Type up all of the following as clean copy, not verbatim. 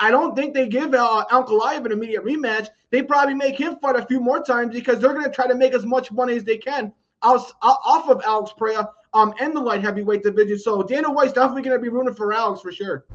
I don't think they give Ankalaev an immediate rematch. They probably make him fight a few more times because they're going to try to make as much money as they can off of Alex Pereira and the light heavyweight division. So Dana White's definitely going to be rooting for Alex for sure.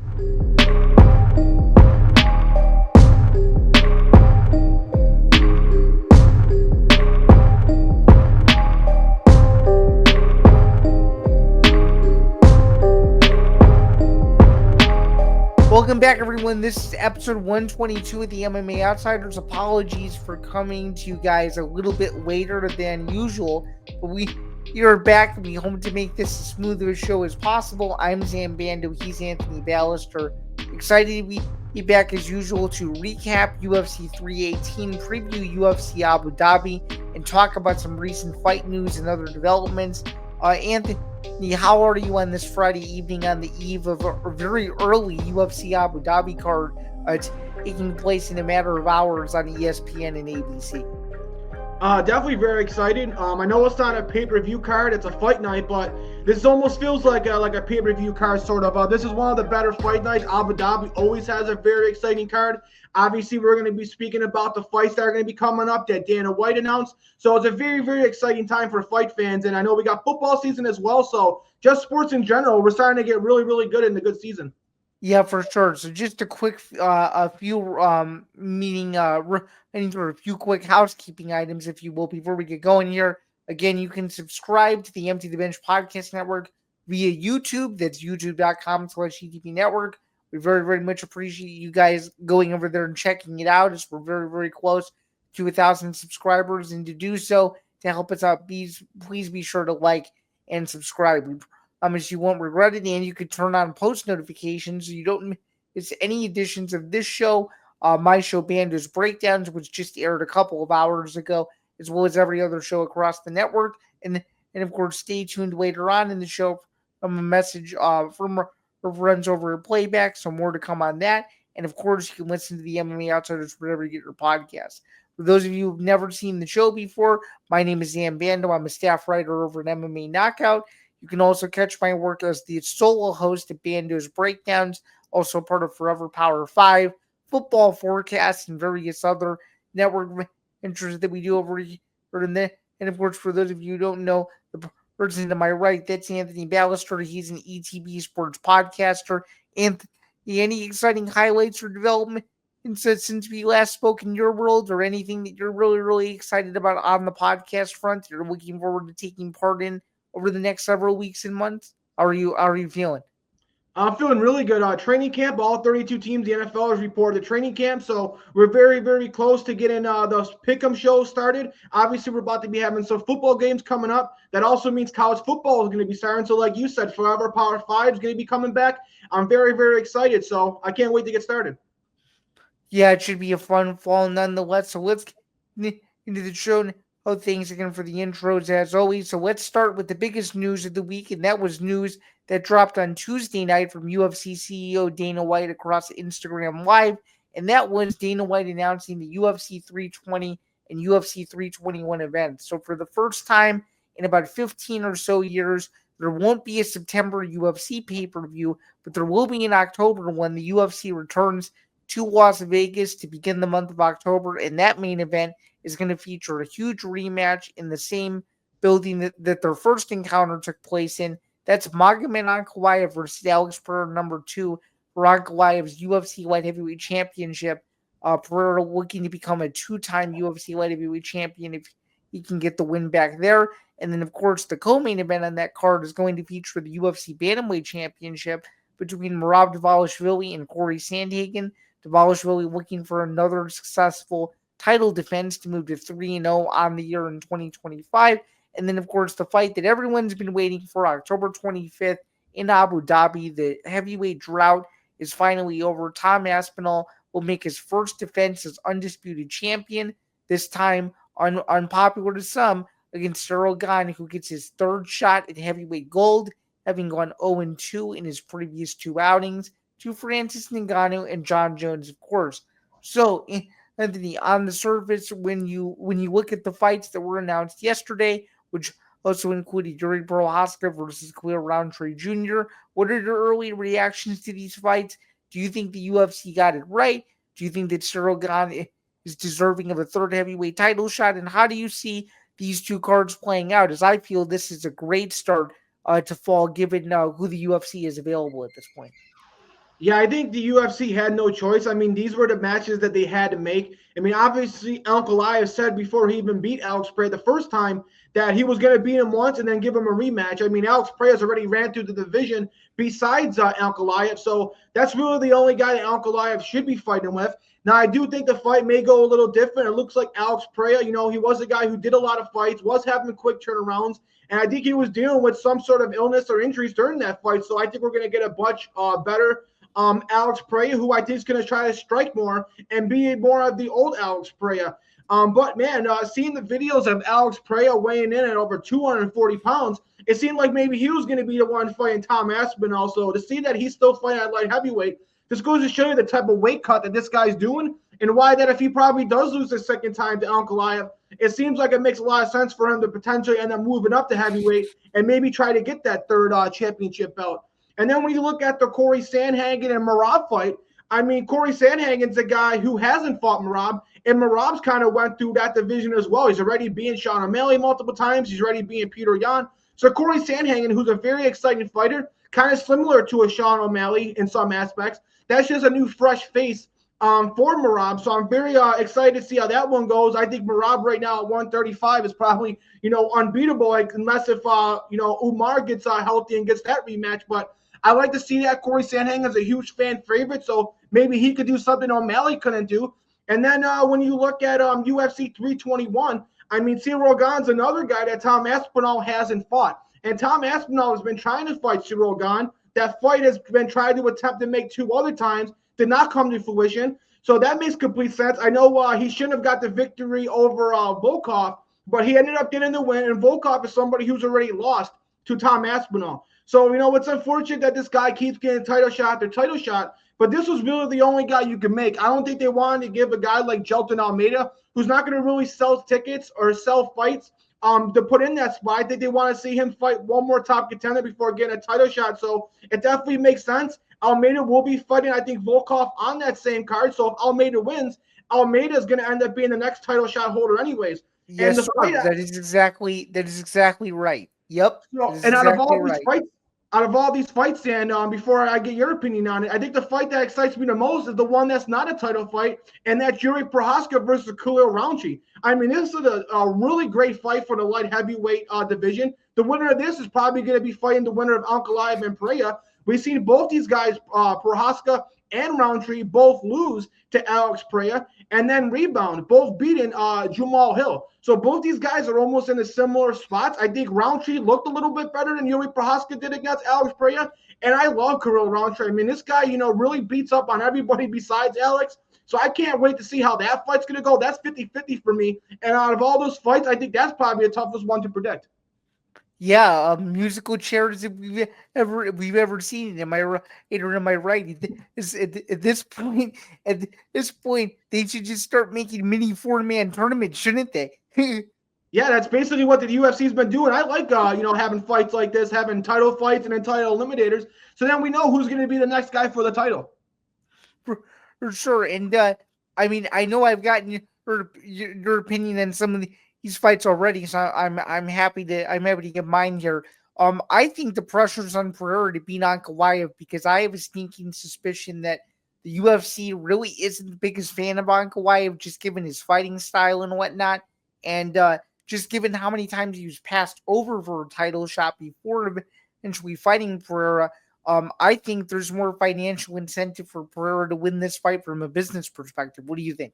Welcome back, everyone. This is episode 122 of the MMA Outsiders. Apologies for coming to you guys a little bit later than usual, but we are back. We hope to make this as smooth of a show as possible. I'm Zain Bando. He's Anthony Balester. Excited to be back as usual to recap UFC 318, preview UFC Abu Dhabi, and talk about some recent fight news and other developments. Anthony, how are you on this Friday evening on the eve of a very early UFC Abu Dhabi card taking place in a matter of hours on ESPN and ABC? Definitely very excited. I know it's not a pay-per-view card; it's a fight night, but this almost feels like a pay-per-view card sort of. This is one of the better fight nights. Abu Dhabi always has a very exciting card. Obviously, we're going to be speaking about the fights that are going to be coming up that Dana White announced. So it's a very, very exciting time for fight fans, and I know we got football season as well. So just sports in general, we're starting to get really, really good in the good season. Yeah, for sure. So just a quick, a few quick housekeeping items, if you will, before we get going here. Again, you can subscribe to the Empty the Bench podcast network via YouTube. That's youtube.com/ETB network. We very, very much appreciate you guys going over there and checking it out, as we're very, very close to 1,000 subscribers. And to do so, to help us out, please be sure to like and subscribe. We promise you won't regret it, and you can turn on post notifications so you don't miss any editions of this show, my show Bando's Breakdowns, which just aired a couple of hours ago, as well as every other show across the network. And of course, stay tuned later on in the show from a message from our friends over at Playback, so more to come on that. And of course, you can listen to the MMA Outsiders wherever you get your podcasts. For those of you who've never seen the show before, my name is Zain Bando. I'm a staff writer over at MMA Knockout. You can also catch my work as the solo host of Bando's Breakdowns, also part of Forever Power 5, football forecasts, and various other network ventures that we do over here. And of course, for those of you who don't know, the person to my right, that's Anthony Balester. He's an ETB sports podcaster. Anthony, any exciting highlights or development since we last spoke in your world, or anything that you're really, really excited about on the podcast front you're looking forward to taking part in over the next several weeks and months? How are you feeling? I'm feeling really good. Training camp, all 32 teams, the NFL has reported training camp. So we're very, very close to getting those pick'em shows started. Obviously, we're about to be having some football games coming up. That also means college football is going to be starting. So like you said, Forever Power 5 is going to be coming back. I'm very, very excited. So I can't wait to get started. Yeah, it should be a fun fall nonetheless. So let's get into the show. Oh, thanks again for the intros as always. So let's start with the biggest news of the week, and that was news that dropped on Tuesday night from UFC CEO Dana White across Instagram Live, and that was Dana White announcing the UFC 320 and UFC 321 events. So for the first time in about 15 or so years, there won't be a September UFC pay-per-view, but there will be an October one. The UFC returns to Las Vegas to begin the month of October, and that main event is going to feature a huge rematch in the same building that their first encounter took place in. That's Magomed Ankalaev versus Alex Pereira, number 2, for Ankalaev's UFC Light Heavyweight Championship. Pereira looking to become a 2-time UFC Light Heavyweight Champion if he can get the win back there. And then, of course, the co-main event on that card is going to feature the UFC Bantamweight Championship between Merab Dvalishvili and Corey Sandhagen. Dvalishvili looking for another successful title defense to move to 3-0 on the year in 2025. And then, of course, the fight that everyone's been waiting for, October 25th in Abu Dhabi. The heavyweight drought is finally over. Tom Aspinall will make his first defense as undisputed champion, this time unpopular to some, against Cyril Gane, who gets his third shot at heavyweight gold, having gone 0-2 in his previous 2 outings, to Francis Ngannou and Jon Jones, of course. So, Anthony, on the surface, when you look at the fights that were announced yesterday, which also included Yuri Prohaska versus Khalil Roundtree Jr., what are your early reactions to these fights? Do you think the UFC got it right? Do you think that Cyril Gane is deserving of a third heavyweight title shot? And how do you see these two cards playing out? As I feel this is a great start to fall, given who the UFC is available at this point. Yeah, I think the UFC had no choice. I mean, these were the matches that they had to make. I mean, obviously, Ankalaev said before he even beat Alex Pereira the first time that he was going to beat him once and then give him a rematch. I mean, Alex Pereira's already ran through the division besides Ankalaev, so that's really the only guy that Ankalaev should be fighting with. Now, I do think the fight may go a little different. It looks like Alex Pereira, he was a guy who did a lot of fights, was having quick turnarounds, and I think he was dealing with some sort of illness or injuries during that fight. So I think we're going to get a much better Alex Pereira, who I think is going to try to strike more and be more of the old Alex Pereira. But man, seeing the videos of Alex Pereira weighing in at over 240 pounds, it seemed like maybe he was going to be the one fighting Tom Aspinall. So to see that he's still fighting at light heavyweight, this goes to show you the type of weight cut that this guy's doing, and why that if he probably does lose the second time to Ankalaev, it seems like it makes a lot of sense for him to potentially end up moving up to heavyweight and maybe try to get that third championship belt. And then when you look at the Corey Sandhagen and Merab fight, I mean, Corey Sandhagen's a guy who hasn't fought Merab, and Merab's kind of went through that division as well. He's already beaten Sean O'Malley multiple times. He's already beaten Peter Yan. So Corey Sandhagen, who's a very exciting fighter, kind of similar to a Sean O'Malley in some aspects. That's just a new fresh face for Merab. So I'm very excited to see how that one goes. I think Merab right now at 135 is probably, unbeatable, unless if, Umar gets healthy and gets that rematch. But I like to see that. Corey Sandhagen is a huge fan favorite, so maybe he could do something O'Malley couldn't do. And then when you look at UFC 321, I mean, Cyril Gane's another guy that Tom Aspinall hasn't fought. And Tom Aspinall has been trying to fight Cyril Gane. That fight has been tried to attempt to make 2 other times, did not come to fruition. So that makes complete sense. I know he shouldn't have got the victory over Volkov, but he ended up getting the win. And Volkov is somebody who's already lost to Tom Aspinall. So, it's unfortunate that this guy keeps getting title shot after title shot, but this was really the only guy you could make. I don't think they wanted to give a guy like Jelton Almeida, who's not going to really sell tickets or sell fights, to put in that spot. I think they want to see him fight one more top contender before getting a title shot. So it definitely makes sense. Almeida will be fighting, I think, Volkov on that same card. So if Almeida wins, Almeida is going to end up being the next title shot holder anyways. Yes, sir. That is exactly right. Yep. So, and out of all these fights, Dan, before I get your opinion on it, I think the fight that excites me the most is the one that's not a title fight, and that's Yuri Prochazka versus Khalil Rountree. I mean, this is a really great fight for the light heavyweight division. The winner of this is probably going to be fighting the winner of Ankalaev and Pereira. We've seen both these guys, Prochazka and Rountree, both lose to Alex Pereira, and then rebound, both beating Jamal Hill. So both these guys are almost in a similar spots. I think Rountree looked a little bit better than Yuri Prochazka did against Alex Pereira, and I love Khalil Rountree. I mean, this guy, really beats up on everybody besides Alex. So I can't wait to see how that fight's going to go. That's 50-50 for me. And out of all those fights, I think that's probably the toughest one to predict. Yeah, musical chairs that we've ever seen. Am I right? Am I right? At this point, they should just start making mini 4-man tournaments, shouldn't they? Yeah, that's basically what the UFC's been doing. I like, having fights like this, having title fights and then title eliminators. So then we know who's going to be the next guy for the title. For sure. And I mean, I know I've gotten your opinion on some of these fights already, so I'm happy to get mine here. I think the pressure's on Pereira to beat Ankalaev because I have a sneaking suspicion that the UFC really isn't the biggest fan of Ankalaev, just given his fighting style and whatnot, and just given how many times he was passed over for a title shot before eventually fighting Pereira. I think there's more financial incentive for Pereira to win this fight from a business perspective. What do you think?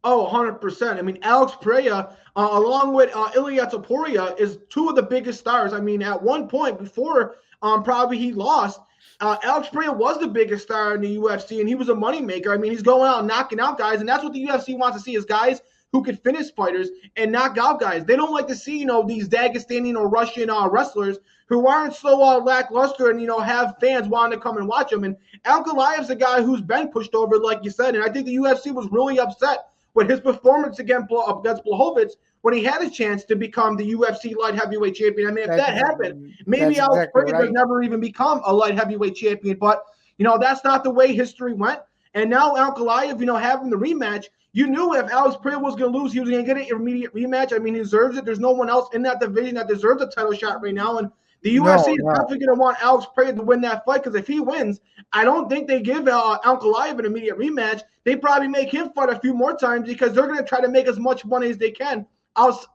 Oh, 100%. I mean, Alex Pereira, along with Ilia Topuria, is 2 of the biggest stars. I mean, at one point before probably he lost, Alex Pereira was the biggest star in the UFC, and he was a moneymaker. I mean, he's going out and knocking out guys, and that's what the UFC wants to see is guys who could finish fighters and knock out guys. They don't like to see, these Dagestani or Russian wrestlers who aren't so lackluster and, have fans wanting to come and watch them. And Ankalaev's a guy who's been pushed over, like you said, and I think the UFC was really upset with his performance against Blachowicz when he had a chance to become the UFC light heavyweight champion. I mean, if that happened, maybe Alex Pereira does never even become a light heavyweight champion. But, That's not the way history went. And now Ankalaev, having the rematch, you knew if Alex Pereira was going to lose, he was going to get an immediate rematch. I mean, he deserves it. There's no one else in that division that deserves a title shot right now. And the UFC is definitely going to want Alex Pereira to win that fight, because if he wins, I don't think they give Ankalaev an immediate rematch. They probably make him fight a few more times, because they're going to try to make as much money as they can off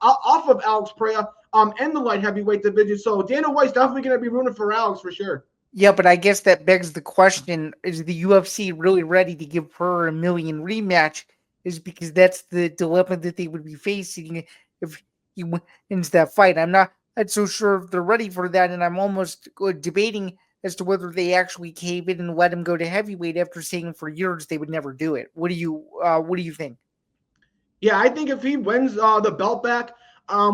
of Alex Pereira in the light heavyweight division. So Dana White's definitely going to be rooting for Alex for sure. Yeah, but I guess that begs the question, is the UFC really ready to give Pereira a million rematch? Is because that's the dilemma that they would be facing if he wins that fight. I'm not so sure if they're ready for that, and I'm almost debating as to whether they actually cave in and let him go to heavyweight after saying for years they would never do it. What do you think? Yeah, I think if he wins the belt back,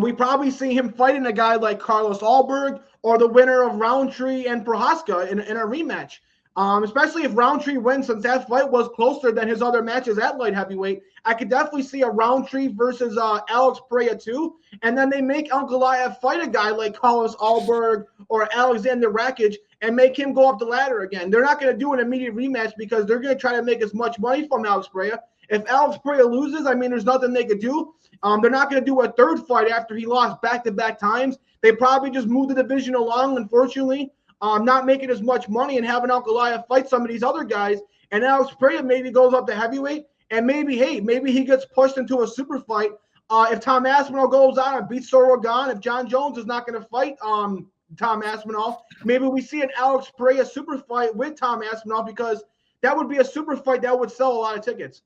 we probably see him fighting a guy like Carlos Alberg or the winner of Roundtree and Prohaska in a rematch. Especially if Roundtree wins, since that fight was closer than his other matches at light heavyweight. I could definitely see a Roundtree versus Alex Pereira too. And then they make Ankalaev fight a guy like Carlos Alberg or Alexander Rakic and make him go up the ladder again. They're not going to do an immediate rematch, because they're going to try to make as much money from Alex Pereira. If Alex Pereira loses, I mean, there's nothing they could do. They're not going to do a third fight after he lost back-to-back times. They probably just move the division along, unfortunately, not making as much money and having Ankalaev fight some of these other guys. And Alex Pereira maybe goes up to heavyweight, and maybe he gets pushed into a super fight. If Tom Aspinall goes out and beats Sorogan, if Jon Jones is not going to fight Tom Aspinall, maybe we see an Alex Pereira super fight with Tom Aspinall, because that would be a super fight that would sell a lot of tickets.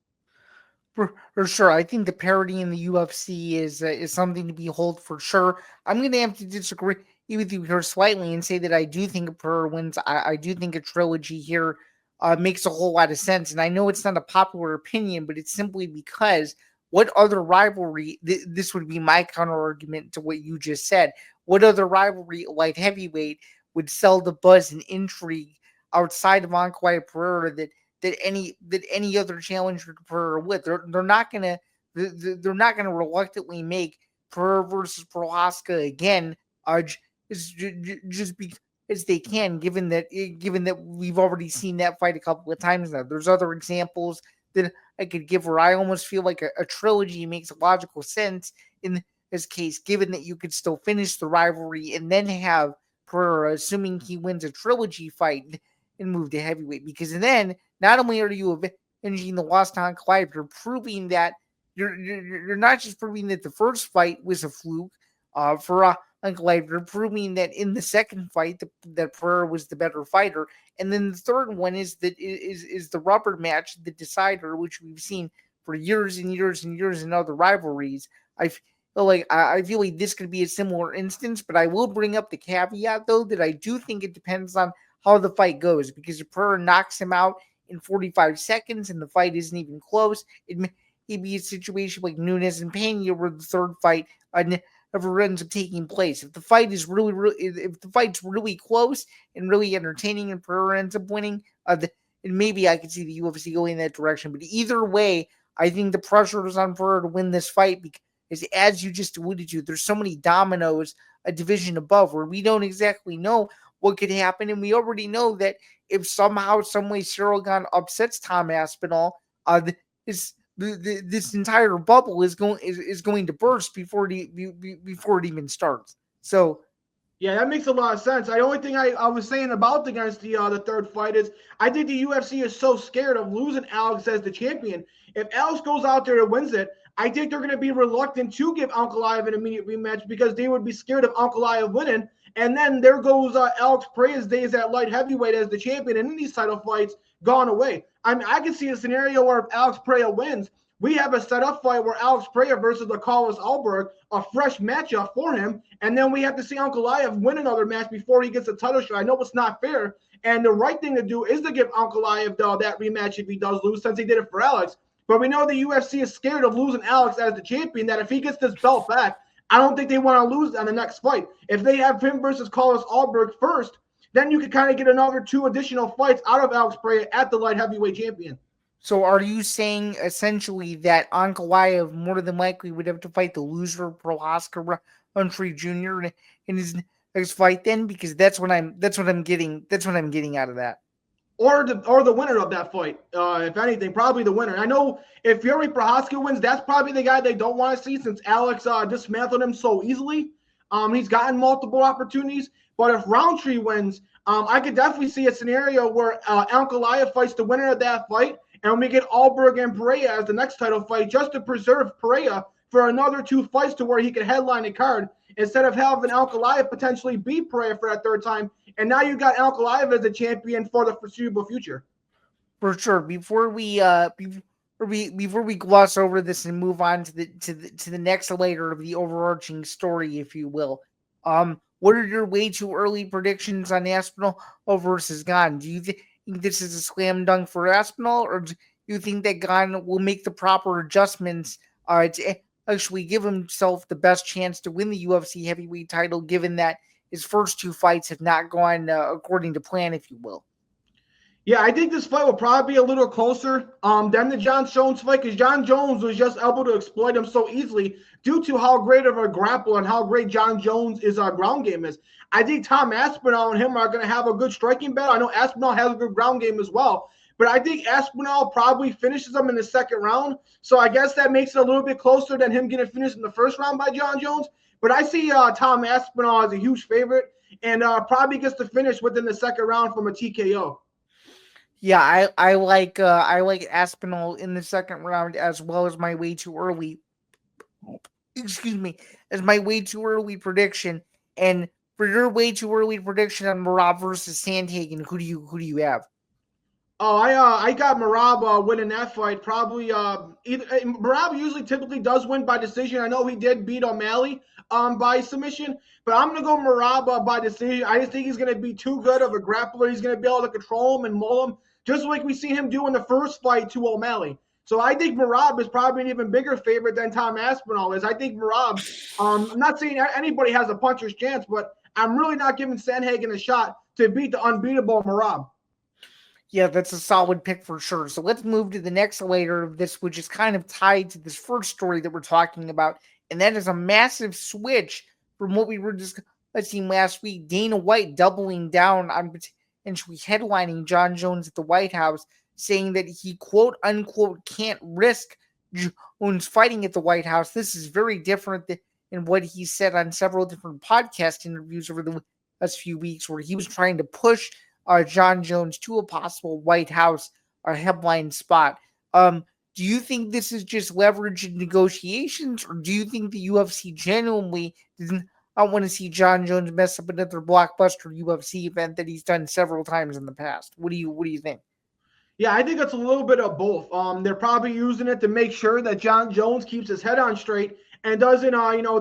For sure, I think the parity in the UFC is something to behold for sure. I'm going to have to disagree with you here slightly and say that I do think Pereira wins. I do think a trilogy here makes a whole lot of sense, and I know it's not a popular opinion, but it's simply because what other rivalry? This would be my counter argument to what you just said. What other rivalry, light heavyweight, would sell the buzz and intrigue outside of Ankalaev Pereira that any other challenger to Pereira with? They're not gonna reluctantly make Pereira versus Prohaska again, just because they can, given that we've already seen that fight a couple of times now. There's other examples that I could give where I almost feel like a trilogy makes logical sense in this case, given that you could still finish the rivalry and then have Pereira, assuming he wins a trilogy fight, and move to heavyweight, because then not only are you avenging the loss to Ankalaev, you're proving that you're not just proving that the first fight was a fluke for Ankalaev. You're proving that in the second fight that Pereira was the better fighter, and then the third one is the rubber match, the decider, which we've seen for years and years and years in other rivalries. I feel like this could be a similar instance, but I will bring up the caveat though that I do think it depends on how the fight goes, because if Pereira knocks him out in 45 seconds and the fight isn't even close, it may be a situation like Nunes and Pena where the third fight never ends up taking place. If the fight is if the fight's really close and really entertaining and Pereira ends up winning, and maybe I could see the UFC going in that direction. But either way, I think the pressure is on Pereira to win this fight, because as you just alluded to, there's so many dominoes a division above where we don't exactly know what could happen. And we already know that if somehow, some way, Sorogan upsets Tom Aspinall, this entire bubble is going to burst before it even starts. So, yeah, that makes a lot of sense. The only thing I was saying about the third fight is I think the UFC is so scared of losing Alex as the champion. If Alex goes out there and wins it, I think they're going to be reluctant to give Ankalaev an immediate rematch, because they would be scared of Ankalaev winning. And then there goes Alex Pereira's days at light heavyweight as the champion, and in these title fights gone away. I mean, I can see a scenario where if Alex Pereira wins, we have a set-up fight where Alex Pereira versus the Carlos Alberg, a fresh matchup for him, and then we have to see Ankalaev win another match before he gets a title shot. I know it's not fair, and the right thing to do is to give Ankalaev that rematch if he does lose, since he did it for Alex. But we know the UFC is scared of losing Alex as the champion, that if he gets this belt back, I don't think they want to lose on the next fight. If they have him versus Carlos Alberg first, then you could kind of get another 2 additional fights out of Alex Pereira at the light heavyweight champion. So are you saying essentially that Ankalaev more than likely would have to fight the loser of Prohaska Humphrey Jr. in his next fight then? Because that's what I'm getting out of that. or the winner of that fight. If anything, probably the winner. I know if Fury Prohaska wins, that's probably the guy they don't want to see since Alex dismantled him so easily. He's gotten multiple opportunities, but if Roundtree wins, I could definitely see a scenario where Ankalaev fights the winner of that fight, and we get Alberg and Pereira as the next title fight, just to preserve Pereira for another 2 fights to where he could headline a card instead of having Ankalaev potentially beat Pereira for that 3rd time. And now you got Ankalaev as a champion for the foreseeable future. For sure. Before we gloss over this and move on to the next layer of the overarching story, if you will, what are your way too early predictions on Aspinall versus Gane? Do you think this is a slam dunk for Aspinall, or do you think that Gane will make the proper adjustments to actually give himself the best chance to win the UFC heavyweight title, given that his first 2 fights have not gone according to plan, if you will? Yeah, I think this fight will probably be a little closer than the Jon Jones fight, because Jon Jones was just able to exploit him so easily due to how great of a grappler and how great Jon Jones' ground game is. I think Tom Aspinall and him are going to have a good striking battle. I know Aspinall has a good ground game as well, but I think Aspinall probably finishes him in the 2nd round. So I guess that makes it a little bit closer than him getting finished in the 1st round by Jon Jones. But I see Tom Aspinall as a huge favorite and probably gets to finish within the 2nd round from a TKO. Yeah, I like Aspinall in the 2nd round, as well as my way too early. Excuse me, as my way too early prediction. And for your way too early prediction on Merab versus Sandhagen, who do you have? Oh, I got Merab winning that fight. Probably Merab usually typically does win by decision. I know he did beat O'Malley by submission, but I'm gonna go Merab by decision. I just think he's gonna be too good of a grappler. He's gonna be able to control him and maul him, just like we see him do in the first fight to O'Malley. So I think Merab is probably an even bigger favorite than Tom Aspinall is. I think Merab. I'm not saying anybody has a puncher's chance, but I'm really not giving Sandhagen a shot to beat the unbeatable Merab. Yeah, that's a solid pick for sure. So let's move to the next layer of this, which is kind of tied to this first story that we're talking about, and that is a massive switch from what we were discussing last week. Dana White doubling down on potentially headlining Jon Jones at the White House, saying that he quote unquote can't risk Jones fighting at the White House. This is very different than what he said on several different podcast interviews over the last few weeks, where he was trying to push Jon Jones to a possible White House headline spot. Do you think this is just leverage in negotiations, or do you think the UFC genuinely doesn't want to see Jon Jones mess up another blockbuster UFC event that he's done several times in the past? What do you think? Yeah, I think it's a little bit of both. They're probably using it to make sure that Jon Jones keeps his head on straight and doesn't,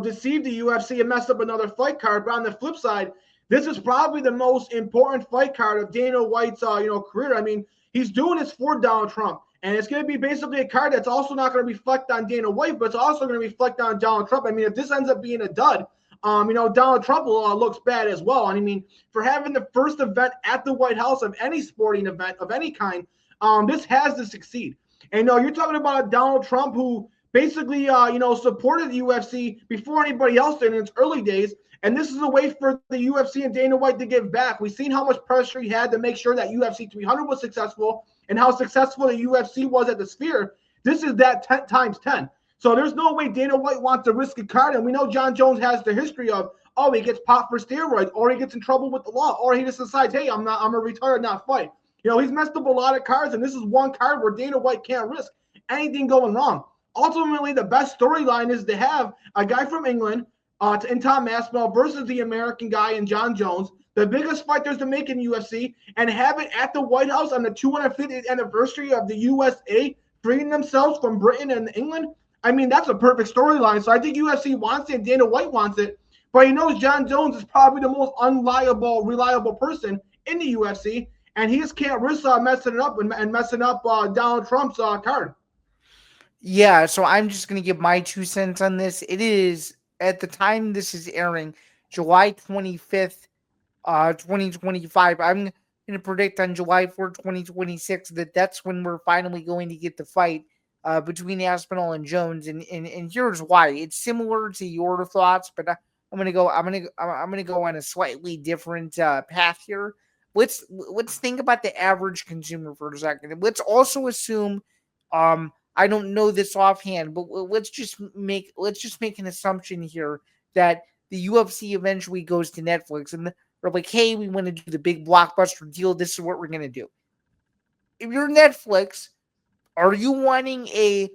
deceive the UFC and mess up another fight card. But on the flip side, this is probably the most important fight card of Dana White's, career. I mean, he's doing this for Donald Trump, and it's going to be basically a card that's also not going to reflect on Dana White, but it's also going to reflect on Donald Trump. I mean, if this ends up being a dud, Donald Trump looks bad as well. And I mean, for having the first event at the White House of any sporting event of any kind, this has to succeed. And you're talking about a Donald Trump who basically, supported the UFC before anybody else did in its early days. And this is a way for the UFC and Dana White to give back. We've seen how much pressure he had to make sure that UFC 300 was successful and how successful the UFC was at the Sphere. This is that 10 times 10. So there's no way Dana White wants to risk a card. And we know Jon Jones has the history of, he gets popped for steroids, or he gets in trouble with the law, or he just decides, hey, I'm a retire, not fight. He's messed up a lot of cards, and this is one card where Dana White can't risk anything going wrong. Ultimately, the best storyline is to have a guy from England in Tom Aspinall versus the American guy in Jon Jones, the biggest fight there's to make in UFC, and have it at the White House on the 250th anniversary of the USA freeing themselves from Britain and England. I mean, that's a perfect storyline. So I think UFC wants it and Dana White wants it, but he knows Jon Jones is probably the most reliable person in the UFC, and he just can't risk messing it up and messing up Donald Trump's card. Yeah, so I'm just going to give my 2 cents on this. It is, at the time this is airing, July 25th, 2025. I'm going to predict on July 4th, 2026 that's when we're finally going to get the fight between Aspinall and Jones, and here's why. It's similar to your thoughts, but I'm going to go on a slightly different path here. let's think about the average consumer for a second. And let's also assume, I don't know this offhand, but let's just make an assumption here that the UFC eventually goes to Netflix and they're like, hey, we want to do the big blockbuster deal. This is what we're gonna do. If you're Netflix, are you wanting a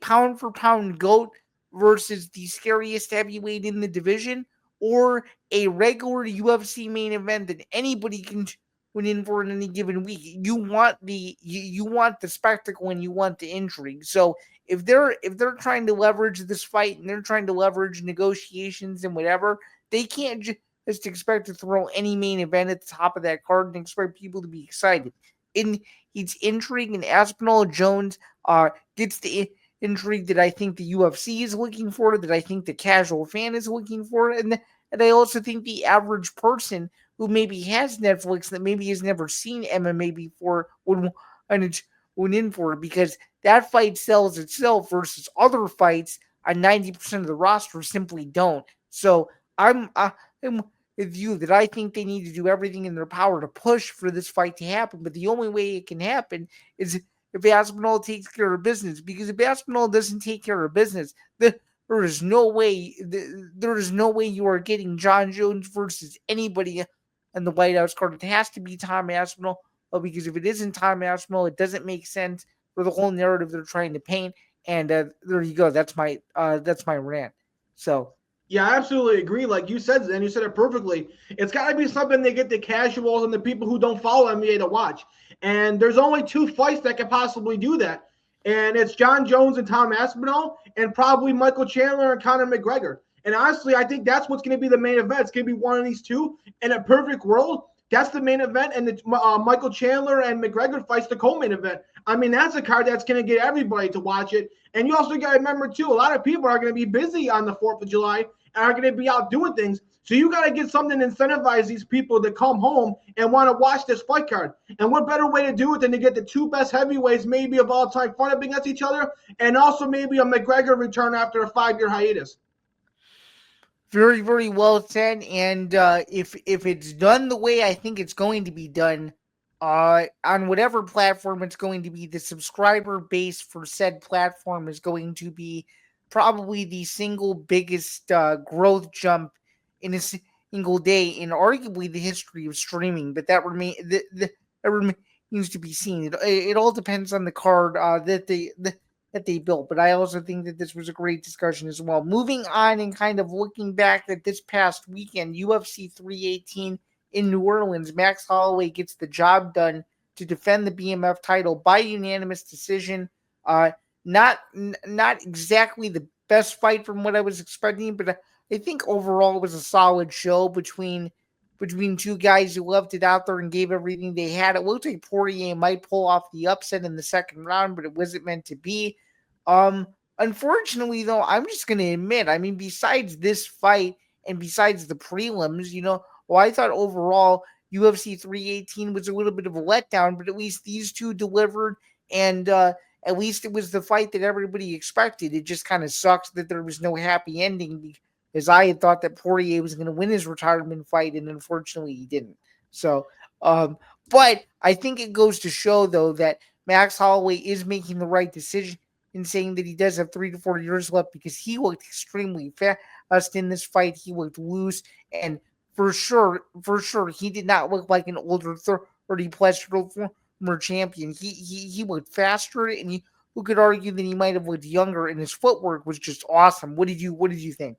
pound for pound GOAT versus the scariest heavyweight in the division, or a regular UFC main event that anybody can tune in for in any given week? You want the spectacle and you want the intrigue. So if they're trying to leverage this fight and they're trying to leverage negotiations and whatever, they can't just expect to throw any main event at the top of that card and expect people to be excited. It's intrigue, and Aspinall Jones gets the intrigue that I think the UFC is looking for, that I think the casual fan is looking for, and I also think the average person who maybe has Netflix that maybe has never seen MMA before would went in for it, because that fight sells itself versus other fights on 90% of the roster simply don't. So I'm with you that I think they need to do everything in their power to push for this fight to happen. But the only way it can happen is if Aspinall takes care of business. Because if Aspinall doesn't take care of business, there is no way you are getting Jon Jones versus anybody in the White House card. It has to be Tom Aspinall. Because if it isn't Tom Aspinall, it doesn't make sense for the whole narrative they're trying to paint. And there you go. That's my rant. So. Yeah, I absolutely agree. Like you said, and you said it perfectly. It's got to be something they get the casuals and the people who don't follow MMA to watch. And there's only two fights that can possibly do that. And it's Jon Jones and Tom Aspinall, and probably Michael Chandler and Conor McGregor. And honestly, I think that's what's going to be the main event. It's going to be one of these two. In a perfect world, that's the main event, and Michael Chandler and McGregor fights the co-main event. I mean, that's a card that's going to get everybody to watch it. And you also got to remember, too, a lot of people are going to be busy on the 4th of July and are going to be out doing things. So you got to get something to incentivize these people to come home and want to watch this fight card. And what better way to do it than to get the two best heavyweights maybe of all time fight up against each other, and also maybe a McGregor return after a 5-year hiatus. Very, very well said. And if it's done the way I think it's going to be done, on whatever platform it's going to be, the subscriber base for said platform is going to be probably the single biggest growth jump in a single day in arguably the history of streaming. But that remains to be seen. It all depends on the card that they built. But I also think that this was a great discussion as well. Moving on and kind of looking back at this past weekend, UFC 318 in New Orleans, Max Holloway gets the job done to defend the BMF title by unanimous decision. Not exactly the best fight from what I was expecting, but I think overall it was a solid show between two guys who left it out there and gave everything they had. It looked like Poirier might pull off the upset in the second round, but it wasn't meant to be. Unfortunately, though, I'm just going to admit, I mean, besides this fight and besides the prelims, I thought overall UFC 318 was a little bit of a letdown, but at least these two delivered, and at least it was the fight that everybody expected. It just kind of sucks that there was no happy ending, because I had thought that Poirier was going to win his retirement fight, and unfortunately he didn't. So, but I think it goes to show, though, that Max Holloway is making the right decision in saying that he does have 3 to 4 years left, because he looked extremely fast in this fight. He looked loose, and for sure, he did not look like an older 30-plus former champion. He looked faster, and who could argue that he might have looked younger, and his footwork was just awesome. What did you think?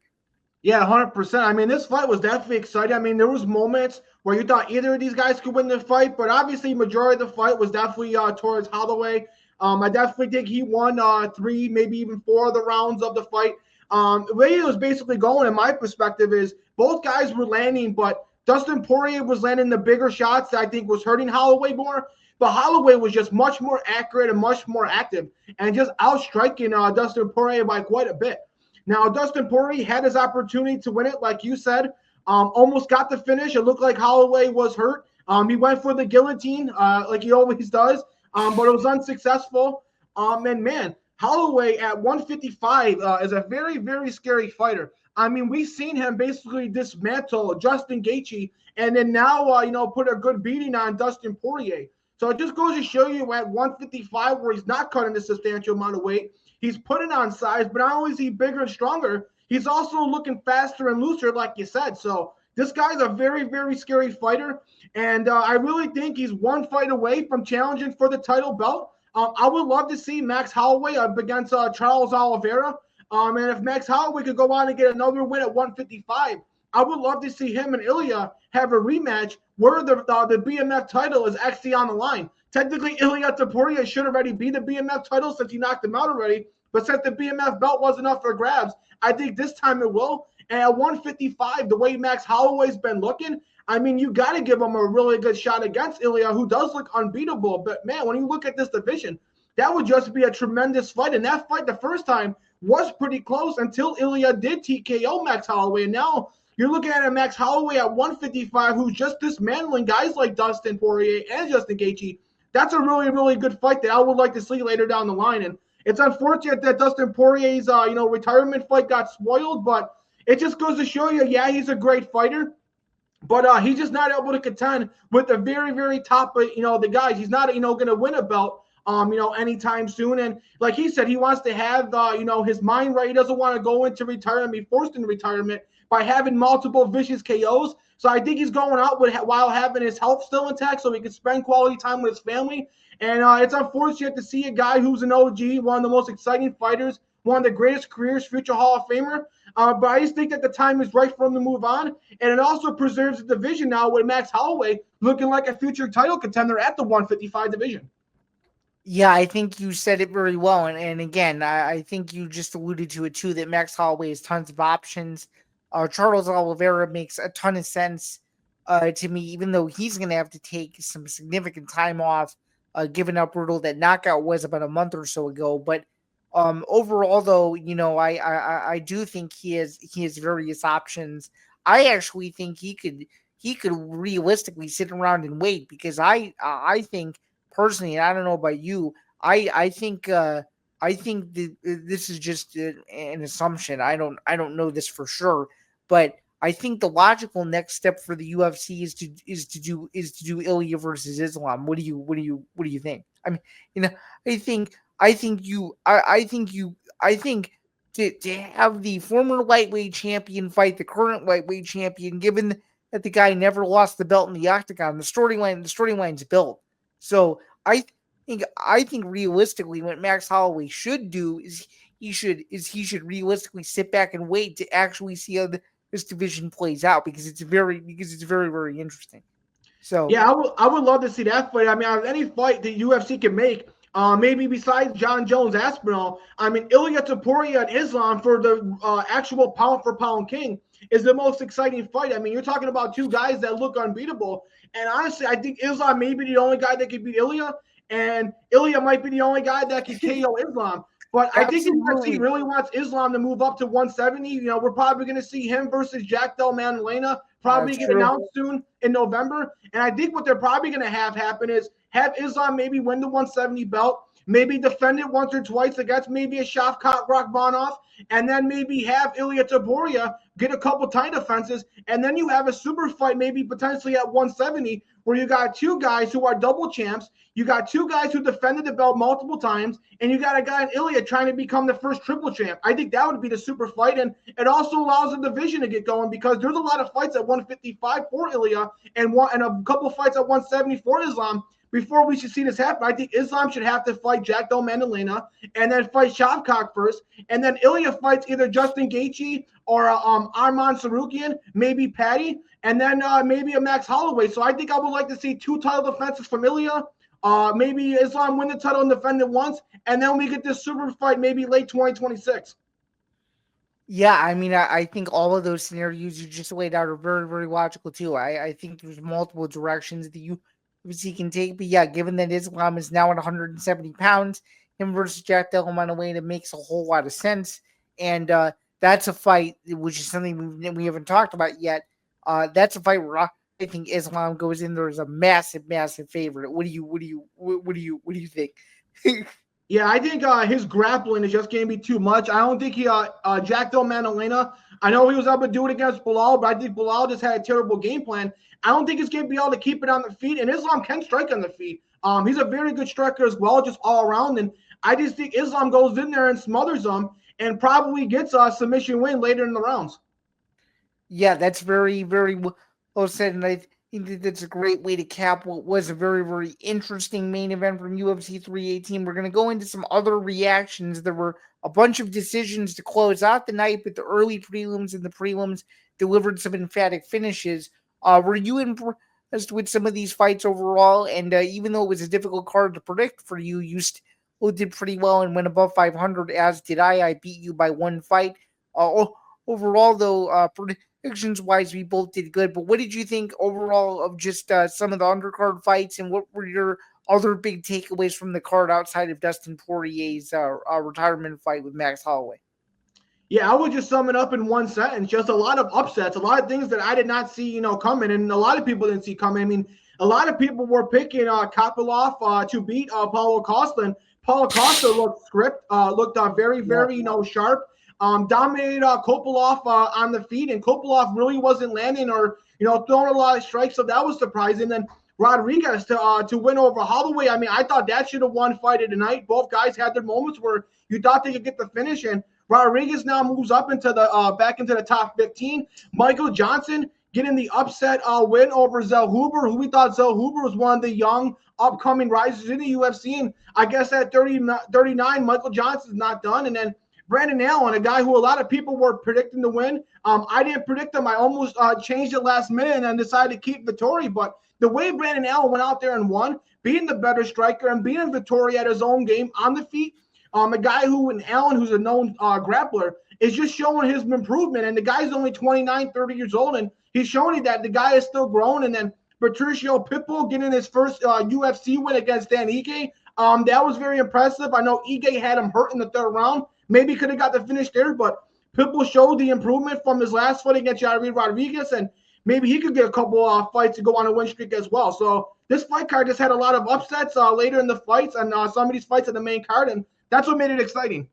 Yeah, 100%. I mean, this fight was definitely exciting. I mean, there was moments where you thought either of these guys could win the fight, but obviously majority of the fight was definitely towards Holloway. I definitely think he won 3, maybe even 4 of the rounds of the fight. The way it was basically going, in my perspective, is both guys were landing, but Dustin Poirier was landing the bigger shots that I think was hurting Holloway more. But Holloway was just much more accurate and much more active, and just outstriking Dustin Poirier by quite a bit. Now, Dustin Poirier had his opportunity to win it, like you said. Almost got the finish. It looked like Holloway was hurt. He went for the guillotine, like he always does, but it was unsuccessful. And man, Holloway at 155 is a very, very scary fighter. I mean, we've seen him basically dismantle Justin Gaethje, and then now, put a good beating on Dustin Poirier. So it just goes to show you at 155, where he's not cutting a substantial amount of weight, he's putting on size, but not only is he bigger and stronger, he's also looking faster and looser, like you said. So this guy's a very, very scary fighter, and I really think he's one fight away from challenging for the title belt. I would love to see Max Holloway up against Charles Oliveira. And if Max Holloway could go on and get another win at 155, I would love to see him and Ilya have a rematch where the BMF title is actually on the line. Technically, Ilya Topuria should already be the BMF title since he knocked him out already. But since the BMF belt wasn't up for grabs, I think this time it will. And at 155, the way Max Holloway's been looking, I mean, you got to give him a really good shot against Ilya, who does look unbeatable. But, man, when you look at this division, that would just be a tremendous fight. And that fight the first time was pretty close until Ilya did TKO Max Holloway. And now you're looking at a Max Holloway at 155 who's just dismantling guys like Dustin Poirier and Justin Gaethje. That's a really, really good fight that I would like to see later down the line. And it's unfortunate that Dustin Poirier's retirement fight got spoiled, but it just goes to show you, yeah, he's a great fighter, but he's just not able to contend with the very, very top, the guys. He's not, going to win a belt, anytime soon. And like he said, he wants to have, his mind right. He doesn't want to go into retirement, be forced into retirement by having multiple vicious KOs. So I think he's going out while having his health still intact so he can spend quality time with his family. And it's unfortunate to see a guy who's an OG, one of the most exciting fighters, one of the greatest careers, future Hall of Famer. But I just think that the time is right for him to move on. And it also preserves the division now with Max Holloway looking like a future title contender at the 155 division. Yeah, I think you said it very well. And again, I think you just alluded to it too, that Max Holloway has tons of options. Charles Oliveira makes a ton of sense to me, even though he's going to have to take some significant time off, given how brutal that knockout was about a month or so ago. But overall, though, I do think he has various options. I actually think he could realistically sit around and wait, because I think personally, and I don't know about you, I think this is just an assumption. I don't know this for sure, but I think the logical next step for the UFC is to do Ilya versus Islam. What do you think? I mean, I think to have the former lightweight champion fight the current lightweight champion, given that the guy never lost the belt in the octagon, the storyline's built. So I think realistically, what Max Holloway should do is he should realistically sit back and wait to actually see how this division plays out, because it's very, very interesting. So yeah, I would love to see that fight. I mean, out of any fight the UFC can make, maybe besides Jon Jones Aspinall, I mean, Ilya Topuria and Islam for the actual pound for pound king is the most exciting fight. I mean, you're talking about two guys that look unbeatable. And honestly, I think Islam may be the only guy that can beat Ilya, and Ilya might be the only guy that can KO Islam. But I think the UFC really wants Islam to move up to 170. We're probably going to see him versus Jack Del Manalena probably get announced soon in November. And I think what they're probably going to have happen is have Islam maybe win the 170 belt, maybe defend it once or twice against maybe a Shavkat Rakhmonov, and then maybe have Ilya Topuria get a couple title defenses, and then you have a super fight maybe potentially at 170 where you got two guys who are double champs, you got two guys who defended the belt multiple times, and you got a guy in Ilya trying to become the first triple champ. I think that would be the super fight, and it also allows the division to get going, because there's a lot of fights at 155 for Ilya and a couple fights at 170 for Islam. Before we should see this happen, I think Islam should have to fight Jack Del Manalena and then fight Shavkat first. And then Ilya fights either Justin Gaethje or Arman Sarukian, maybe Patty, and then maybe a Max Holloway. So I think I would like to see two title defenses from Ilya. Maybe Islam win the title and defend it once, and then we get this super fight maybe late 2026. Yeah, I mean, I think all of those scenarios you just laid out are very, very logical too. I think there's multiple directions that UFC can take, but yeah, given that Islam is now at 170 pounds, him versus Jack Del Manalena makes a whole lot of sense, and that's a fight which is something we haven't talked about yet. That's a fight where I think Islam goes in there as a massive, massive favorite. What do you think? Yeah, I think his grappling is just going to be too much. I don't think Jack Del Manalena, I know he was able to do it against Bilal, but I think Bilal just had a terrible game plan. I don't think he's going to be able to keep it on the feet, and Islam can strike on the feet. He's a very good striker as well, just all around, and I just think Islam goes in there and smothers him and probably gets a submission win later in the rounds. Yeah, that's very, very well said, and I think that's a great way to cap what was a very, very interesting main event from UFC 318. We're going to go into some other reactions. There were a bunch of decisions to close out the night, but the early prelims and the prelims delivered some emphatic finishes. Were you impressed with some of these fights overall? And even though it was a difficult card to predict for you, you still did pretty well and went above 500, as did I. I beat you by one fight. Overall, though, predictions wise, we both did good. But what did you think overall of just some of the undercard fights, and what were your other big takeaways from the card outside of Dustin Poirier's retirement fight with Max Holloway? Yeah, I would just sum it up in one sentence. Just a lot of upsets, a lot of things that I did not see, coming, and a lot of people didn't see coming. I mean, a lot of people were picking Kopylov to beat Paulo Costa. And Paulo Costa looked very, very, sharp. Dominated Kopylov on the feet, and Kopylov really wasn't landing or throwing a lot of strikes, so that was surprising. Then Rodriguez to win over Holloway. I mean, I thought that should have won fight of the night. Both guys had their moments where you thought they could get the finish, and Rodriguez now moves up into the back into the top 15. Michael Johnson getting the upset win over Zell Huber, who we thought Zell Huber was one of the young upcoming risers in the UFC, and I guess at 39, Michael Johnson's not done. And then Brandon Allen, a guy who a lot of people were predicting to win. I didn't predict him. I almost changed it last minute and then decided to keep Vettori. But the way Brandon Allen went out there and won, being the better striker and being Vettori at his own game on the feet, a guy Allen, who's a known grappler, is just showing his improvement. And the guy's only 29, 30 years old, and he's showing that the guy is still growing. And then Patricio Pitbull getting his first UFC win against Dan Ige. That was very impressive. I know Ige had him hurt in the third round. Maybe could have got the finish there, but Pitbull showed the improvement from his last fight against Yair Rodriguez, and maybe he could get a couple fights to go on a win streak as well. So this fight card just had a lot of upsets later in the fights, and some of these fights in the main card, and that's what made it exciting.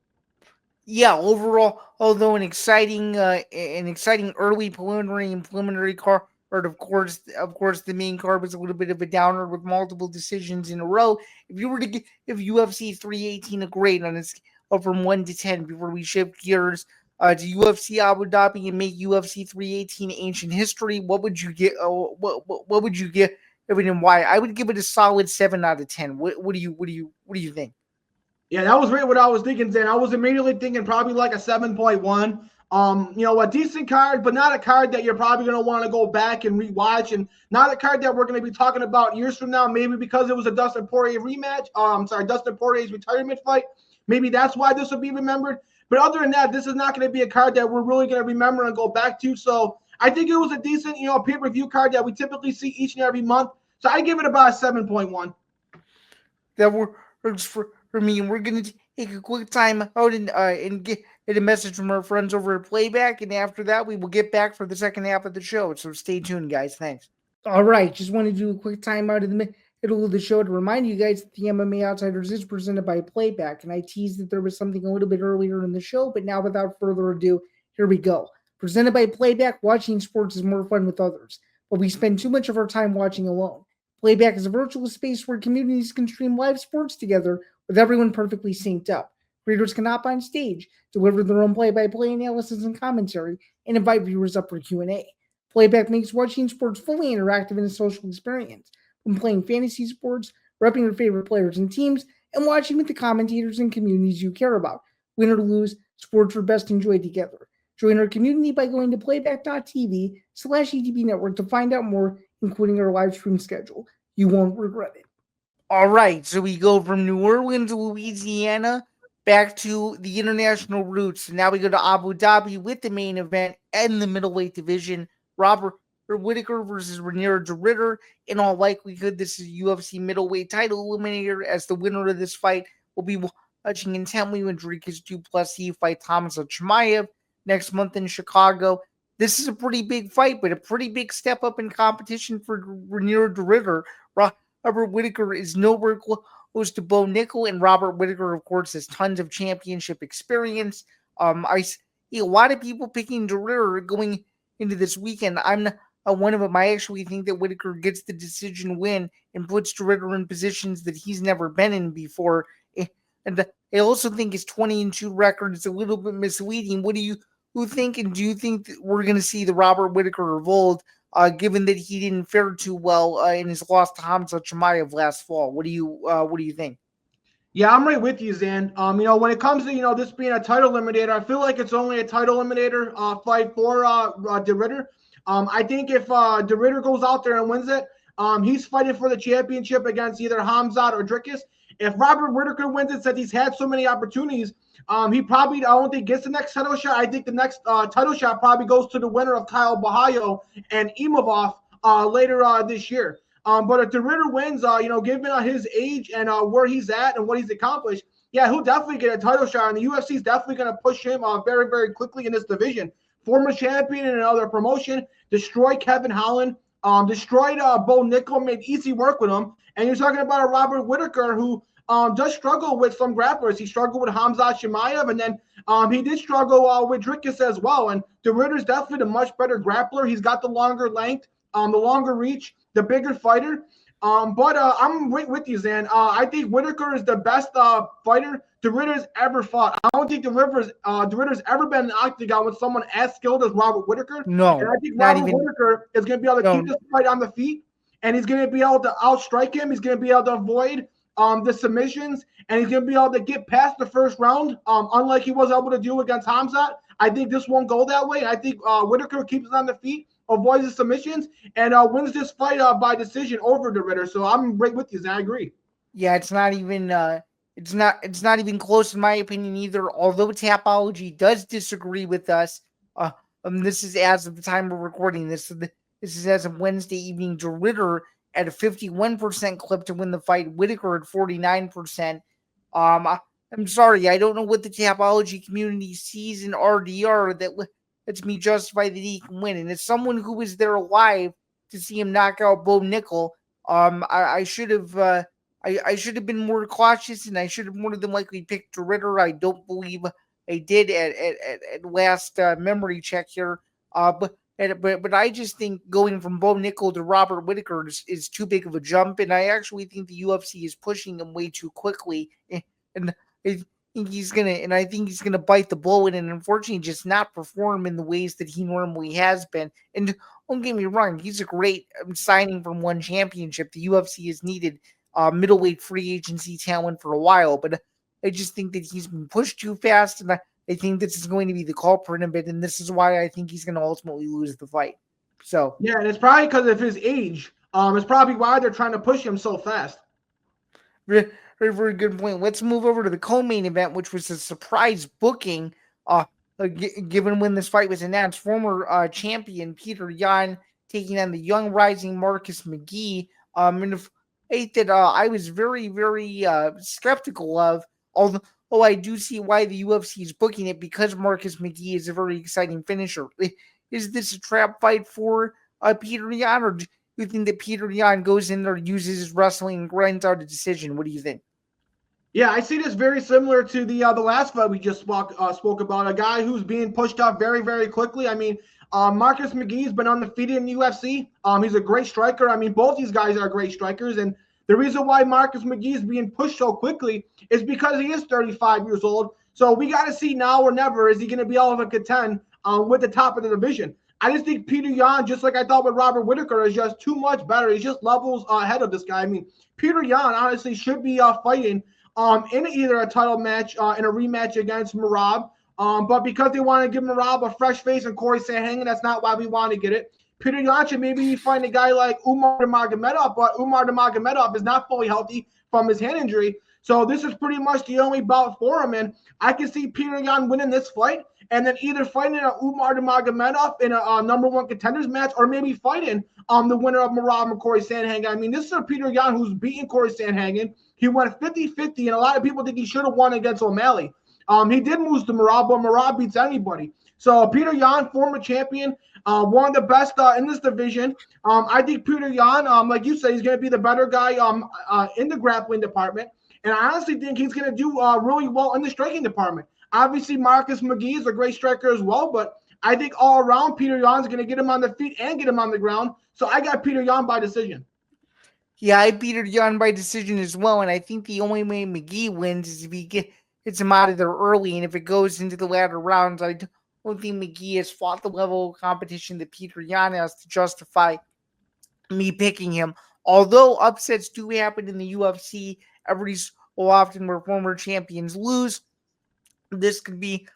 Yeah, overall, although an exciting early preliminary card. Of course, the main card was a little bit of a downer with multiple decisions in a row. If you were to give UFC 318 a grade on a scale from 1 to 10 before we shift gears to UFC Abu Dhabi and make UFC 318 ancient history, what would you get? What would you give it, and why? I would give it a solid 7 out of 10. What do you think? Yeah, that was right what I was thinking, Zan. I was immediately thinking probably like a 7.1. A decent card, but not a card that you're probably going to want to go back and rewatch, and not a card that we're going to be talking about years from now, maybe because it was a Dustin Poirier rematch. Dustin Poirier's retirement fight. Maybe that's why this will be remembered. But other than that, this is not going to be a card that we're really going to remember and go back to. So I think it was a decent, pay-per-view card that we typically see each and every month. So I give it about a 7.1. That works for me. And we're going to take a quick time out and get a message from our friends over at Playback. And after that, we will get back for the second half of the show. So stay tuned, guys. Thanks. All right. Just want to do a quick time out in the middle of the show to remind you guys that the MMA Outsiders is presented by Playback. And I teased that there was something a little bit earlier in the show, but now without further ado, here we go. Presented by Playback, watching sports is more fun with others, but we spend too much of our time watching alone. Playback is a virtual space where communities can stream live sports together with everyone perfectly synced up. Creators can hop on stage, deliver their own play-by-play analysis and commentary, and invite viewers up for Q&A. Playback makes watching sports fully interactive and a social experience. From playing fantasy sports, repping your favorite players and teams, and watching with the commentators and communities you care about. Win or lose, sports are best enjoyed together. Join our community by going to playback.tv/ETB Network to find out more, including our live stream schedule. You won't regret it. All right, so we go from New Orleans, Louisiana, back to the international roots. Now we go to Abu Dhabi with the main event and the middleweight division. Robert Whittaker versus Ranier de Ridder. In all likelihood, this is a UFC middleweight title eliminator, as the winner of this fight will be watching intently when Dricus du Plessis fight Thomas Chimaev next month in Chicago. This is a pretty big fight, but a pretty big step up in competition for Ranier de Ridder. Robert Whittaker is nowhere close to Bo Nickel, and Robert Whittaker, of course, has tons of championship experience. a lot of people picking DeRitter going into this weekend. I'm not, one of them. I actually think that Whitaker gets the decision win and puts DeRitter in positions that he's never been in before. And I also think his 20-2 record is a little bit misleading. What do you think? And do you think that we're going to see the Robert Whitaker revolt, given that he didn't fare too well in his loss to Hamza Chimaev last fall? What do you think? Yeah, I'm right with you, Zan. When it comes to this being a title eliminator, I feel like it's only a title eliminator fight for DeRitter. I think if DeRitter goes out there and wins it, he's fighting for the championship against either Hamzat or Dricus. If Robert Whitaker wins it, since he's had so many opportunities, he probably, I don't think, gets the next title shot. I think the next title shot probably goes to the winner of Kyle Bahayo and Imavov later this year. But if DeRitter wins, given his age and where he's at and what he's accomplished, yeah, he'll definitely get a title shot. And the UFC is definitely going to push him very, very quickly in this division. Former champion in another promotion, destroyed Kevin Holland, destroyed Bo Nickel, made easy work with him. And you're talking about a Robert Whitaker who does struggle with some grapplers. He struggled with Hamza Chimaev, and then he did struggle with Dricus as well. And DeRitter's definitely the much better grappler. He's got the longer length, the longer reach, the bigger fighter. But I'm right with you, Zan. I think Whitaker is the best fighter DeRitter's ever fought. I don't think DeRitter's ever been in the octagon with someone as skilled as Robert Whitaker. No, and I think Robert Whitaker is going to be able to keep this fight on the feet, and he's going to be able to outstrike him. He's going to be able to avoid the submissions, and he's going to be able to get past the first round, unlike he was able to do against Hamzat. I think this won't go that way. I think Whitaker keeps it on the feet, avoids the submissions, and wins this fight by decision over DeRitter. So I'm right with you, Zan. I agree. Yeah, it's not even it's not even close in my opinion either. Although Tapology does disagree with us. This is as of the time we're recording this. This is as of Wednesday evening. DeRitter at a 51% clip to win the fight. Whitaker at 49%. I'm sorry, I don't know what the Tapology community sees in RDR that lets me justify that he can win. And as someone who was there live to see him knock out Bo Nickel, I should have been more cautious, and I should have more than likely picked DeRitter. I don't believe I did at last memory check here. But I just think going from Bo Nickel to Robert Whitaker is too big of a jump, and I actually think the UFC is pushing him way too quickly. And I think he's gonna bite the bullet and unfortunately just not perform in the ways that he normally has been. And don't get me wrong, he's a great signing from one championship. The UFC has needed middleweight free agency talent for a while, but I just think that he's been pushed too fast, and I think this is going to be the culprit of it, and this is why I think he's going to ultimately lose the fight. So yeah, and it's probably because of his age. It's probably why they're trying to push him so fast. Very, very good point. Let's move over to the co-main event, which was a surprise booking. Given when this fight was announced, former champion Peter Yan taking on the young rising Marcus McGee. In a fight that I was very, very skeptical of, although I do see why the UFC is booking it because Marcus McGee is a very exciting finisher. Is this a trap fight for Peter Yan, or do you think that Peter Yan goes in there, uses his wrestling, and grinds out a decision? What do you think? Yeah, I see this very similar to the last fight we just spoke about. A guy who's being pushed up very, very quickly. I mean, Marcus McGee's been undefeated in the UFC. He's a great striker. I mean, both these guys are great strikers, and the reason why Marcus McGee is being pushed so quickly is because he is 35 years old. So we got to see now or never, is he going to be able to contend with the top of the division. I just think Peter Yan, just like I thought with Robert Whitaker, is just too much better. He's just levels ahead of this guy. I mean, Peter Yan honestly should be fighting in either a title match, in a rematch against Merab. But because they want to give Merab a fresh face and Corey Sandhagen, that's not why we want to get it. Peter Yan should maybe find a guy like Umar Nurmagomedov, but Umar Nurmagomedov is not fully healthy from his hand injury. So this is pretty much the only bout for him. And I can see Peter Yan winning this fight and then either fighting a Umar Nurmagomedov in a number one contenders match or maybe fighting the winner of Merab and Corey Sandhagen. I mean, this is a Peter Yan who's beaten Corey Sandhagen. He went 50-50, and a lot of people think he should have won against O'Malley. He did lose to Merab, but Merab beats anybody. So Peter Yan, former champion, one of the best in this division. I think Peter Yan, like you said, he's going to be the better guy in the grappling department. And I honestly think he's going to do really well in the striking department. Obviously, Marcus McGee is a great striker as well, but I think all around, Peter Yan's going to get him on the feet and get him on the ground. So I got Peter Yan by decision. Yeah, I beat Yan by decision as well, and I think the only way McGee wins is if he gets him out of there early, and if it goes into the latter rounds, I don't think McGee has fought the level of competition that Peter Yan has to justify me picking him. Although upsets do happen in the UFC every so often where former champions lose, this could be,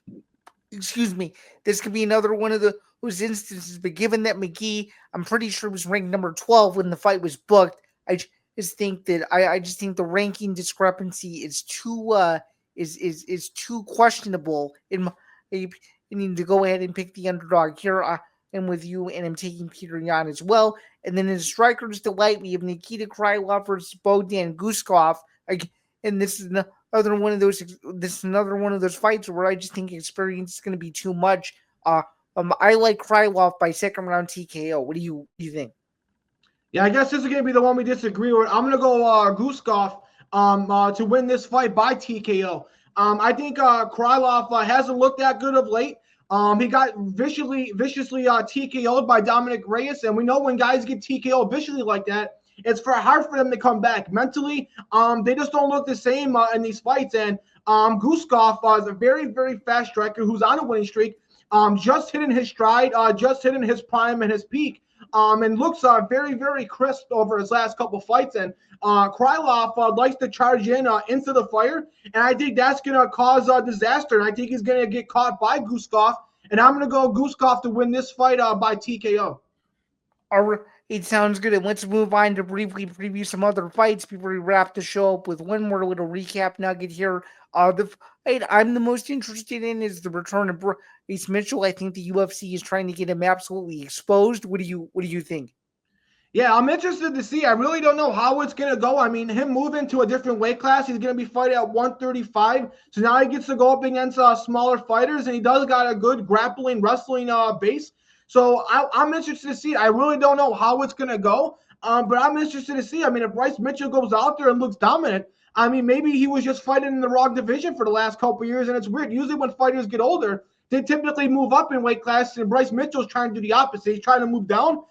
this could be another one of those instances. But given that McGee, I'm pretty sure was ranked number 12 when the fight was booked, I just think that I just think the ranking discrepancy is too questionable. I need to go ahead and pick the underdog here. I'm with you, and I'm taking Peter Yan as well. And then in Striker's Delight, we have Nikita Krylov versus Bohdan Guskov. And this is another one of those fights where I just think experience is going to be too much. I like Krylov by second round TKO. What do you think? Yeah, I guess this is going to be the one we disagree with. I'm going to go Guskov to win this fight by TKO. I think Krylov hasn't looked that good of late. He got viciously TKO'd by Dominic Reyes, and we know when guys get TKO'd viciously like that, it's hard for them to come back mentally. They just don't look the same in these fights. And Guskov is a very, very fast striker who's on a winning streak. Just hitting his stride, just hitting his prime and his peak. And looks very, very crisp over his last couple fights. And Krylov likes to charge into the fire. And I think that's going to cause a disaster. And I think he's going to get caught by Guskov. And I'm going to go Guskov to win this fight by TKO. All right, it sounds good. And let's move on to briefly preview some other fights before we wrap the show up with one more little recap nugget here. The fight I'm the most interested in is the return of Bryce Mitchell. I think the UFC is trying to get him absolutely exposed. What do you think? Yeah, I'm interested to see. I really don't know how it's going to go. I mean, him moving to a different weight class, he's going to be fighting at 135. So now he gets to go up against smaller fighters, and he does got a good grappling, wrestling base. So I'm interested to see. I really don't know how it's going to go, but I'm interested to see. I mean, if Bryce Mitchell goes out there and looks dominant, I mean, maybe he was just fighting in the wrong division for the last couple of years, and it's weird. Usually when fighters get older, they typically move up in weight classes, and Bryce Mitchell's trying to do the opposite. He's trying to move down.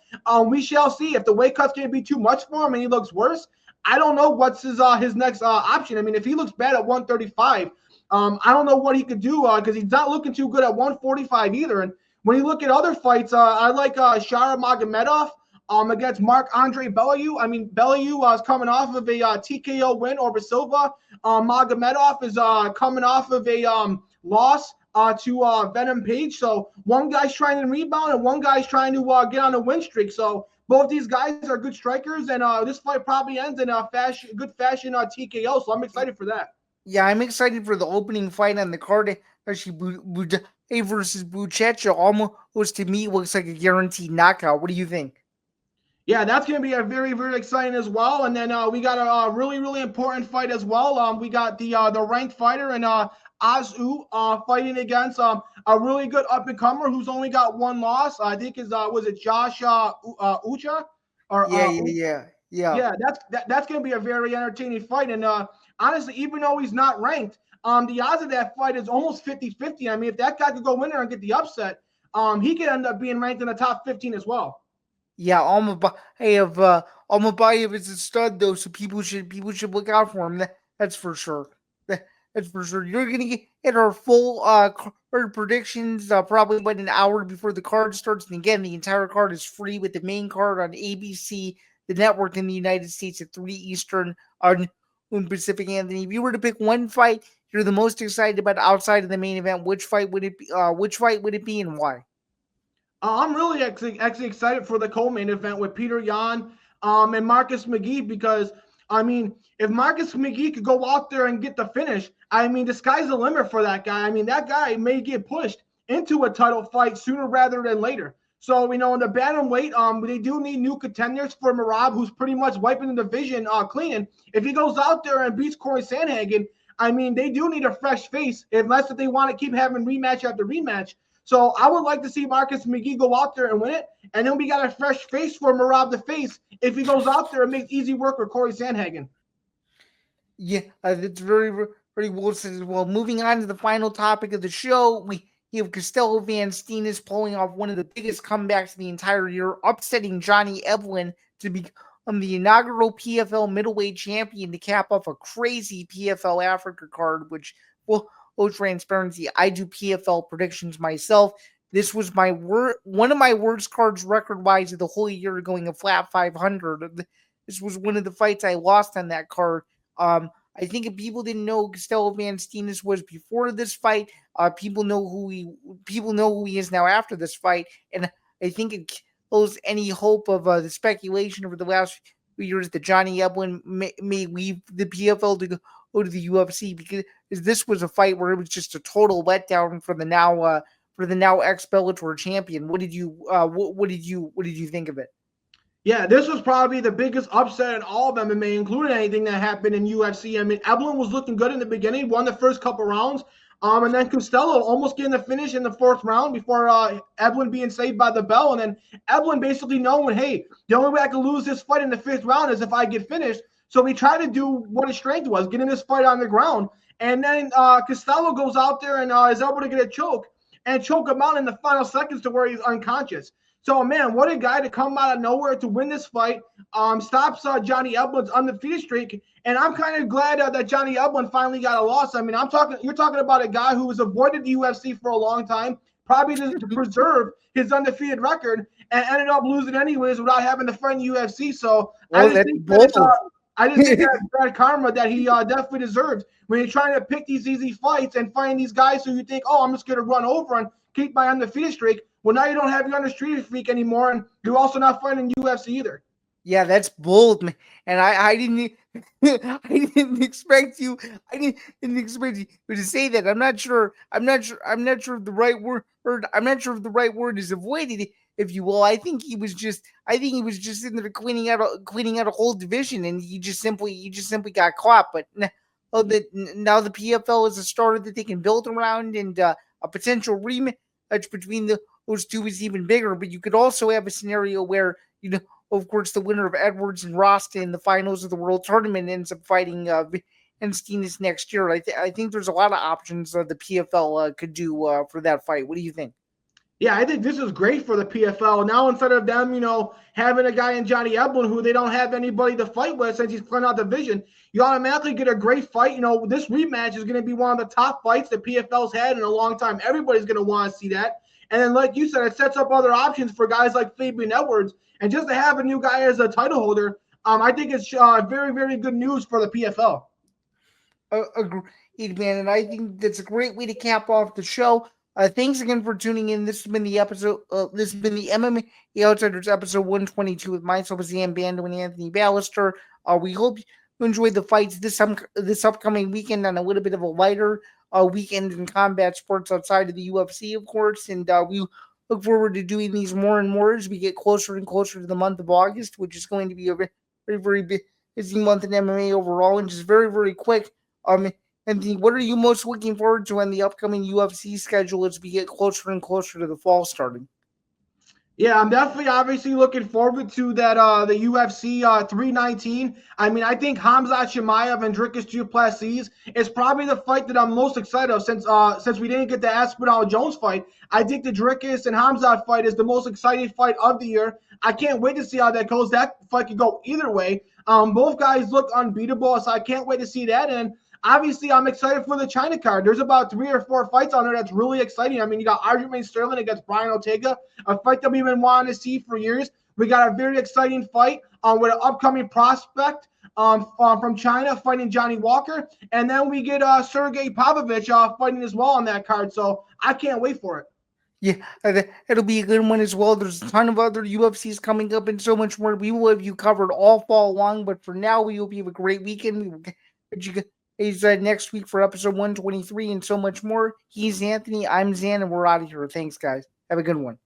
We shall see. If the weight cut's going to be too much for him and he looks worse, I don't know what's his next option. I mean, if he looks bad at 135, I don't know what he could do because he's not looking too good at 145 either. And when you look at other fights, I like Shara Magomedov against Marc-Andre Bellew. I mean, Bellew is coming off of a TKO win over Silva. Magomedov is coming off of a loss to Venom Page. So one guy's trying to rebound and one guy's trying to get on a win streak. So both these guys are good strikers, and this fight probably ends in a good fashion TKO. So I'm excited for that. Yeah, I'm excited for the opening fight on the card. Actually, Buday versus Buchecha almost to me looks like a guaranteed knockout. What do you think? Yeah, that's going to be a very, very exciting as well. And then we got a really, really important fight as well. We got the ranked fighter and Azu fighting against a really good up-and-comer who's only got one loss. I think was it Josh Ucha? Or Yeah. Yeah, that's going to be a very entertaining fight. And honestly, even though he's not ranked, the odds of that fight is almost 50-50. I mean, if that guy could go in there and get the upset, he could end up being ranked in the top 15 as well. Yeah, Almabayev is a stud though, so people should look out for him. That's for sure. That's for sure. You're gonna get our full card predictions probably about an hour before the card starts. And again, the entire card is free with the main card on ABC, the network in the United States at 3 Eastern on Pacific. Anthony, if you were to pick one fight you're the most excited about outside of the main event, which fight would it be? And why? I'm really actually excited for the co-main event with Peter Yan and Marcus McGee because, I mean, if Marcus McGee could go out there and get the finish, I mean, the sky's the limit for that guy. I mean, that guy may get pushed into a title fight sooner rather than later. So, in the bantamweight, they do need new contenders for Merab, who's pretty much wiping the division clean. If he goes out there and beats Corey Sandhagen, I mean, they do need a fresh face unless they want to keep having rematch after rematch. So I would like to see Marcus McGee go out there and win it. And then we got a fresh face for Merab to face if he goes out there and makes easy work with Corey Sandhagen. Yeah, that's very, pretty well said as well. Moving on to the final topic of the show, we have Costello Van Steenis pulling off one of the biggest comebacks of the entire year, upsetting Johnny Eblen to become the inaugural PFL middleweight champion to cap off a crazy PFL Africa card, which, well, full transparency, I do PFL predictions myself. This was one of my worst cards record-wise of the whole year, going a flat 500. This was one of the fights I lost on that card. I think if people didn't know who Costello Van Steenis was before this fight, people know who he is now after this fight, and I think it kills any hope of the speculation over the last few years that Johnny Eblen may leave the PFL to go to the UFC, because this was a fight where it was just a total letdown for the now ex Bellator champion. What did you think of it? Yeah, this was probably the biggest upset in all of MMA, including anything that happened in UFC. I mean, Eblen was looking good in the beginning, won the first couple rounds, and then Costello almost getting the finish in the fourth round before Eblen being saved by the bell. And then Eblen basically knowing, hey, the only way I can lose this fight in the fifth round is if I get finished. So he tried to do what his strength was, getting this fight on the ground. And then Costello goes out there and is able to get a choke and choke him out in the final seconds to where he's unconscious. So, man, what a guy to come out of nowhere to win this fight. Stops Johnny Eblen's undefeated streak. And I'm kind of glad that Johnny Eblen finally got a loss. I mean, you're talking about a guy who has avoided the UFC for a long time, probably to preserve his undefeated record, and ended up losing anyways without having to fight in the UFC. So I just think that's bad karma that he definitely deserved when you're trying to pick these easy fights and find these guys who you think, oh, I'm just going to run over and keep my undefeated streak. Well, now you don't have your undisputed streak anymore, and you're also not fighting UFC either. Yeah, that's bold, man. And I didn't expect you. I didn't expect you to say that. I'm not sure if the right word. I'm not sure if the right word is avoided, if you will. I think he was just in there cleaning out a whole division, and he just simply got caught. But now the PFL is a starter that they can build around, and a potential rematch between those two is even bigger. But you could also have a scenario where, of course, the winner of Edwards and Rosta in the finals of the World Tournament ends up fighting Steenis next year. I think there's a lot of options the PFL could do for that fight. What do you think? Yeah, I think this is great for the PFL. Now, instead of them, having a guy in Johnny Eblen who they don't have anybody to fight with since he's playing out division, you automatically get a great fight. This rematch is going to be one of the top fights the PFL's had in a long time. Everybody's going to want to see that. And then, like you said, it sets up other options for guys like Fabian Edwards. And just to have a new guy as a title holder, I think it's very, very good news for the PFL. Agreed, man. And I think that's a great way to cap off the show. Thanks again for tuning in. This has been the episode. This has been the MMA Outsiders episode 122 with myself, Zain, Bando, and Anthony Balester. We hope you enjoyed the fights this upcoming weekend on a little bit of a lighter weekend in combat sports outside of the UFC, of course. And we look forward to doing these more and more as we get closer and closer to the month of August, which is going to be a very, very, very busy month in MMA overall. And just very, very quick, Anthony, what are you most looking forward to on the upcoming UFC schedule as we get closer and closer to the fall starting? Yeah, I'm definitely obviously looking forward to that the UFC 319. I mean, I think Khamzat Chimaev and Dricus du Plessis is probably the fight that I'm most excited of since we didn't get the Aspinall Jones fight. I think the Dricus and Khamzat fight is the most exciting fight of the year. I can't wait to see how that goes. That fight could go either way. Both guys look unbeatable, so I can't wait to see that. And obviously, I'm excited for the China card. There's about 3 or 4 fights on there that's really exciting. I mean, you got Aljamain Sterling against Brian Ortega, a fight that we've been wanting to see for years. We got a very exciting fight with an upcoming prospect from China fighting Johnny Walker. And then we get Sergey Pavlovich fighting as well on that card. So I can't wait for it. Yeah, it'll be a good one as well. There's a ton of other UFCs coming up and so much more. We will have you covered all fall long. But for now, we hope you have a great weekend. We will get He's next week for episode 123 and so much more. He's Anthony. I'm Zan, and we're out of here. Thanks, guys. Have a good one.